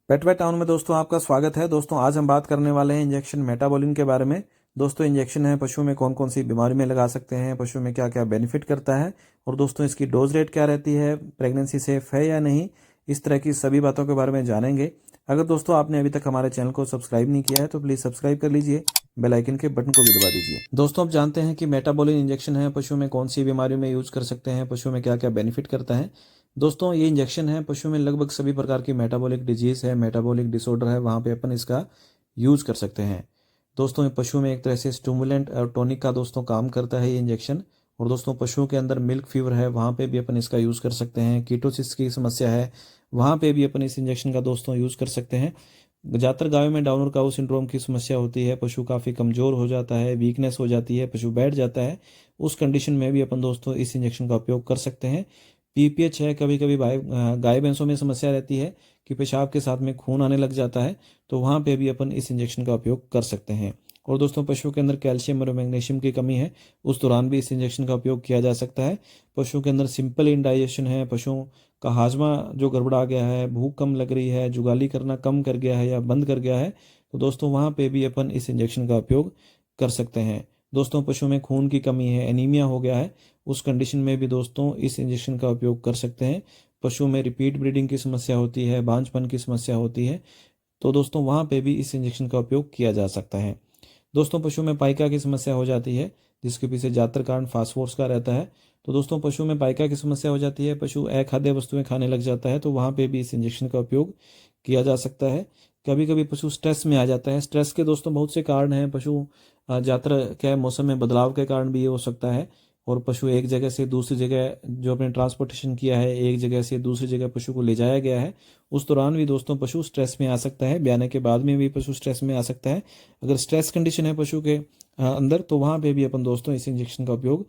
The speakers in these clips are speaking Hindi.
पेट वेट टाउन में दोस्तों आपका स्वागत है। दोस्तों आज हम बात करने वाले हैं इंजेक्शन मेटाबोलिन के बारे में। दोस्तों इंजेक्शन है पशु में कौन कौन सी बीमारी में लगा सकते हैं, पशु में क्या क्या बेनिफिट करता है और दोस्तों इसकी डोज रेट क्या रहती है, प्रेगनेंसी सेफ है या नहीं, इस तरह की सभी बातों के बारे में जानेंगे। अगर दोस्तों आपने अभी तक हमारे चैनल को सब्सक्राइब नहीं किया है तो प्लीज़ सब्सक्राइब कर लीजिए, बेल आइकन के बटन को भी दबा दीजिए। दोस्तों अब जानते हैं कि मेटाबोलिन इंजेक्शन है पशु में कौन सी बीमारियों में यूज कर सकते हैं, पशु में क्या क्या बेनिफिट करता है। दोस्तों ये इंजेक्शन है पशु में लगभग सभी प्रकार की मेटाबॉलिक डिजीज़ है, मेटाबॉलिक डिसऑर्डर है, वहाँ पे अपन इसका यूज़ कर सकते हैं। दोस्तों ये पशु में एक तरह से स्टिमुलेंट और टॉनिक का दोस्तों काम करता है ये इंजेक्शन। और दोस्तों पशुओं के अंदर मिल्क फीवर है, वहाँ पे भी अपन इसका यूज़ कर सकते हैं। कीटोसिस की समस्या है, वहाँ पे भी अपन इस इंजेक्शन का दोस्तों यूज़ कर सकते हैं। ज़्यादातर गायों में डाउन और काऊ सिंड्रोम की समस्या होती है, पशु काफ़ी कमज़ोर हो जाता है, वीकनेस हो जाती है, पशु बैठ जाता है। उस कंडीशन में भी अपन दोस्तों इस इंजेक्शन का उपयोग कर सकते हैं। पीपीएच है, कभी कभी गाय भैंसों में समस्या रहती है कि पेशाब के साथ में खून आने लग जाता है, तो वहाँ पे भी अपन इस इंजेक्शन का उपयोग कर सकते हैं। और दोस्तों पशु के अंदर कैल्शियम और मैग्नीशियम की कमी है, उस दौरान भी इस इंजेक्शन का उपयोग किया जा सकता है। पशु के अंदर सिंपल इंडाइजेशन है, पशुओं का हाजमा जो गड़बड़ा गया है, भूख कम लग रही है, जुगाली करना कम कर गया है या बंद कर गया है, तो दोस्तों वहाँ पे भी अपन इस इंजेक्शन का उपयोग कर सकते हैं। दोस्तों पशु में खून की कमी है, एनीमिया हो गया है, उस कंडीशन में भी दोस्तों इस इंजेक्शन का उपयोग कर सकते हैं। पशु में रिपीट ब्रीडिंग की समस्या होती है, बांझपन की समस्या होती है, तो दोस्तों वहाँ पे भी इस इंजेक्शन का उपयोग किया जा सकता है। दोस्तों पशु में पाइका की समस्या हो जाती है, जिसके पीछे ज़्यादातर कारण फास्फोरस का रहता है। तो दोस्तों पशु में पाइका की समस्या हो जाती है, पशु अखाद्य वस्तुएं खाने लग जाता है, तो वहाँ पे भी इस इंजेक्शन का उपयोग किया जा सकता है। कभी कभी पशु स्ट्रेस में आ जाता है, स्ट्रेस के दोस्तों बहुत से कारण हैं। पशु ज़्यादातर क्या है, मौसम में बदलाव के कारण भी ये हो सकता है। और पशु एक जगह से दूसरी जगह जो आपने ट्रांसपोर्टेशन किया है, एक जगह से दूसरी जगह पशु को ले जाया गया है, उस दौरान भी दोस्तों पशु स्ट्रेस में आ सकता है। ब्याने के बाद में भी पशु स्ट्रेस में आ सकता है। अगर स्ट्रेस कंडीशन है पशु के अंदर, तो वहाँ पे भी अपन दोस्तों इस इंजेक्शन का उपयोग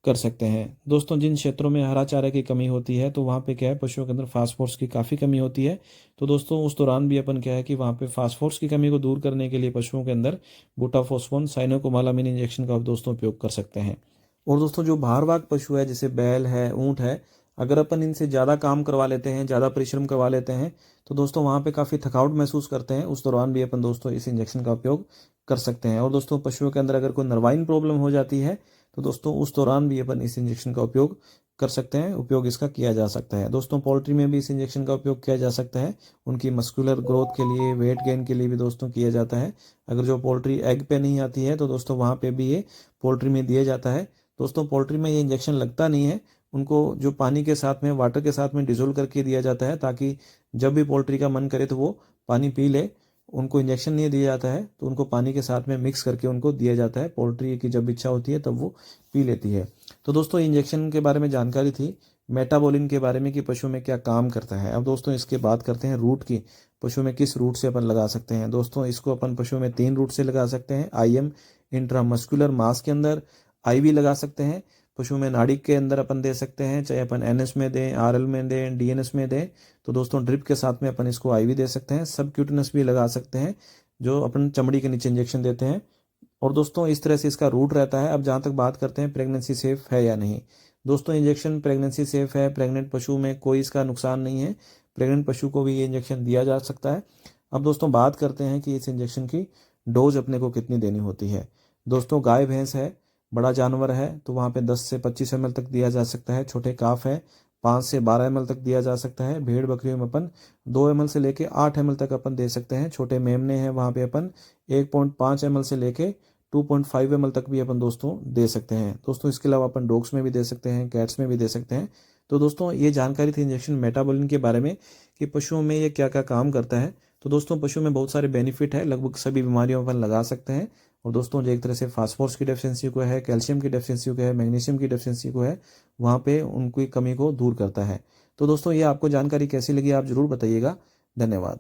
कर सकते हैं। दोस्तों जिन क्षेत्रों में हरा चारा की कमी होती है, तो वहाँ पे क्या है, पशुओं के अंदर फास्फोरस की काफ़ी कमी होती है, तो दोस्तों उस दौरान भी अपन क्या है कि वहाँ पे फास्फोरस की कमी को दूर करने के लिए पशुओं के अंदर बूटाफोस्फोन साइनोकोमालामिन इंजेक्शन का दोस्तों उपयोग कर सकते हैं। और दोस्तों जो भारवाहक पशु है, जैसे बैल है, ऊँट है, अगर अपन इनसे ज़्यादा काम करवा लेते हैं, ज़्यादा परिश्रम करवा लेते हैं, तो दोस्तों वहाँ पे काफ़ी थकावट महसूस करते हैं, उस दौरान भी अपन दोस्तों इस इंजेक्शन का उपयोग कर सकते हैं। और दोस्तों पशुओं के अंदर अगर कोई नर्वाइन प्रॉब्लम हो जाती है, तो दोस्तों उस दौरान भी अपन इस इंजेक्शन का उपयोग कर सकते हैं, उपयोग इसका किया जा सकता है। दोस्तों पोल्ट्री में भी इस इंजेक्शन का उपयोग किया जा सकता है, उनकी मस्कुलर ग्रोथ के लिए, वेट गेन के लिए भी दोस्तों किया जाता है। अगर जो पोल्ट्री एग पे नहीं आती है, तो दोस्तों वहाँ पे भी ये पोल्ट्री में दिया जाता है। दोस्तों पोल्ट्री में ये इंजेक्शन लगता नहीं है, उनको जो पानी के साथ में, वाटर के साथ में डिजोल्व करके दिया जाता है, ताकि जब भी पोल्ट्री का मन करे तो वो पानी पी ले। उनको इंजेक्शन नहीं दिया जाता है, तो उनको पानी के साथ में मिक्स करके उनको दिया जाता है। पोल्ट्री की जब इच्छा होती है तब वो पी लेती है। तो दोस्तों इंजेक्शन के बारे में जानकारी थी, मेटाबोलिन के बारे में कि पशु में क्या काम करता है। अब दोस्तों इसके बात करते हैं रूट की, पशु में किस रूट से अपन लगा सकते हैं। दोस्तों इसको अपन पशु में 3 रूट से लगा सकते हैं। IM इंट्रामस्कुलर मास के अंदर, IV लगा सकते हैं, पशु में नाड़ी के अंदर अपन दे सकते हैं, चाहे अपन NS में दें, RL में दें, DNS में दें, तो दोस्तों ड्रिप के साथ में अपन इसको IV दे सकते हैं। सबक्यूटेनस भी लगा सकते हैं, जो अपन चमड़ी के नीचे इंजेक्शन देते हैं। और दोस्तों इस तरह से इसका रूट रहता है। अब जहाँ तक बात करते हैं प्रेगनेंसी सेफ है या नहीं। दोस्तों इंजेक्शन प्रेगनेंसी सेफ है, प्रेग्नेंट पशु में कोई इसका नुकसान नहीं है, प्रेग्नेंट पशु को भी ये इंजेक्शन दिया जा सकता है। अब दोस्तों बात करते हैं कि इस इंजेक्शन की डोज अपने को कितनी देनी होती है। दोस्तों गाय भैंस है, बड़ा जानवर है, तो वहाँ पे 10 से 25 ml तक दिया जा सकता है। छोटे काफ है 5 से 12 ml तक दिया जा सकता है। भेड़ बकरियों में अपन 2 ml से लेके 8 ml तक अपन दे सकते हैं। छोटे मेमने हैं, वहाँ पे अपन 1.5 ml से लेके 2.5 ml तक भी अपन दोस्तों दे सकते हैं। दोस्तों इसके अलावा अपन डॉग्स में भी दे सकते हैं, कैट्स में भी दे सकते हैं। तो दोस्तों ये जानकारी थी इंजेक्शन मेटाबोलिन के बारे में कि पशुओं में ये क्या क्या काम करता है। तो दोस्तों पशु में बहुत सारे बेनिफिट है, लगभग सभी बीमारियों पर लगा सकते हैं। और दोस्तों जो एक तरह से फास्फोरस की डेफिशिएंसी को है, कैल्शियम की डेफिशिएंसी को है, मैग्नीशियम की डेफिशिएंसी को है, वहाँ पे उनकी कमी को दूर करता है। तो दोस्तों ये आपको जानकारी कैसी लगी आप जरूर बताइएगा। धन्यवाद।